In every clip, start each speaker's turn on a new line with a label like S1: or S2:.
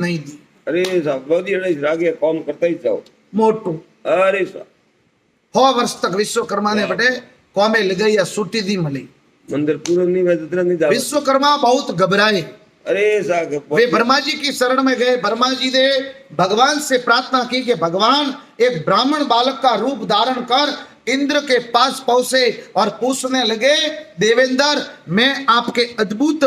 S1: नहीं दी।
S2: अरे साहब बधी रागे काम करता ही जाओ
S1: मोटू
S2: अरे साहब
S1: 100 वर्ष तक विश्वकर्मा ने बटे कौमे लगाई या सूटी दी मली।
S2: मंदिर पूरा नहीं मैं जितना नहीं जा
S1: विश्वकर्मा बहुत घबराए।
S2: अरे साहब
S1: वे ब्रह्मा जी की शरण में गए। ब्रह्मा जी ने भगवान से प्रार्थना की कि भगवान एक ब्राह्मण बालक का रूप धारण कर इंद्र के पास पहुंचे और पूछने लगे, देवेंद्र मैं आपके अद्भुत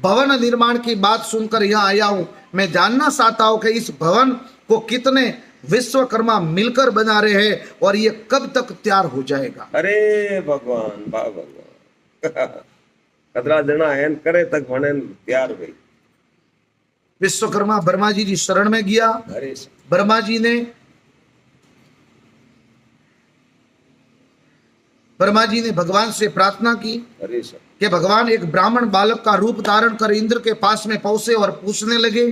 S1: भवन निर्माण की बात सुनकर यहाँ आया हूं। मैं जानना चाहता हूं कि इस भवन को कितने विश्वकर्मा मिलकर बना रहे हैं और ये कब तक तैयार हो जाएगा।
S2: अरे भगवान वाह भगवान कतरा जना है करे तक बने तैयार गई।
S1: विश्वकर्मा ब्रह्मा जी की शरण में गया।
S2: अरे
S1: ब्रह्मा जी ने भगवान से प्रार्थना की
S2: अरे
S1: कि भगवान एक ब्राह्मण बालक का रूप धारण कर इंद्र के पास में पहुंचे और पूछने लगे,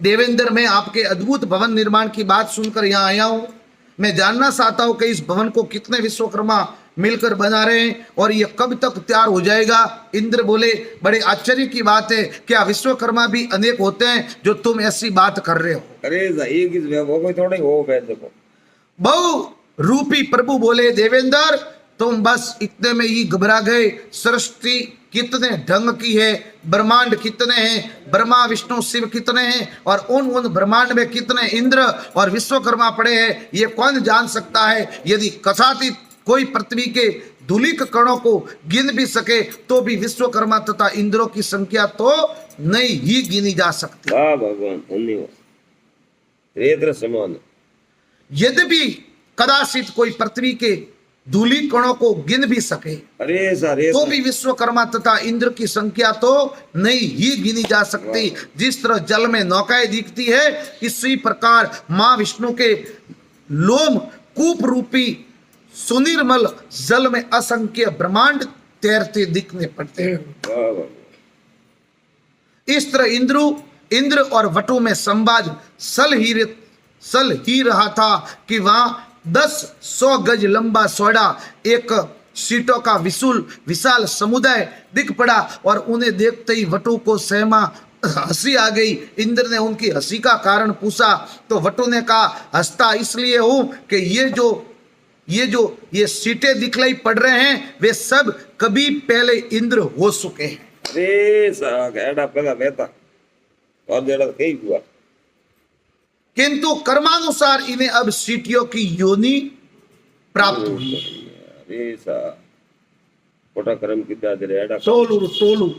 S1: देवेंद्र मैं आपके अद्भुत भवन निर्माण की बात सुनकर यहाँ आया हूं। मैं जानना चाहता हूं कि इस भवन को कितने विश्वकर्मा मिलकर बना रहे हैं और ये कब तक तैयार हो जाएगा। इंद्र बोले, बड़े आश्चर्य की बात है, क्या विश्वकर्मा भी अनेक होते हैं जो तुम ऐसी बात कर रहे हो।
S2: अरे एक थोड़े हो देखो।
S1: बहु रूपी प्रभु बोले, देवेंद्र तुम बस इतने में ही घबरा गए। सृष्टि कितने ढंग की है, ब्रह्मांड कितने हैं, ब्रह्मा विष्णु शिव कितने हैं और उन ब्रह्मांड में कितने इंद्र और विश्वकर्मा पड़े हैं, ये कौन जान सकता है। यदि कसातीत कोई पृथ्वी के धूलिक कणों को गिन भी सके तो भी विश्वकर्मा तथा इंद्रों की संख्या तो नहीं ही गिनी जा सकती।
S2: वाह भगवान धन्यवाद। रेद्र समान
S1: यद्यपि कदाचित कोई पृथ्वी के धूली कणों को गिन भी सके
S2: अरे
S1: तो भी विश्वकर्मा तथा इंद्र की संख्या तो नहीं ही गिनी जा सकती। जिस तरह जल में नौकाएं दिखती है, इसी प्रकार मां विष्णु के लोम कूप रूपी सुनिर्मल जल में असंख्य ब्रह्मांड तैरते दिखने पड़ते हैं। इस तरह इंद्र और वटु में संवाद सल ही रहा था कि वहां 10-100 गज लंबा चौड़ा एक सीटों का विशाल समुदाय दिख पड़ा और उन्हें देखते ही वटु को सहमा हंसी आ गई। इंद्र ने उनकी हंसी का कारण पूछा तो वटु ने कहा, हंसता इसलिए हूं कि ये सीटें दिखलाई पड़ रहे हैं वे सब कभी पहले इंद्र हो चुके हैं।
S2: अरे साहब पहला बेटा और जड़ा कई हुआ,
S1: किंतु कर्मानुसार इन्हें अब सीटियों की योनि प्राप्त हुई।
S2: अरे साहब कोटा कर्म की दादरे
S1: टोलू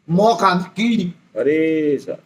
S1: मौका की।
S2: अरे साहब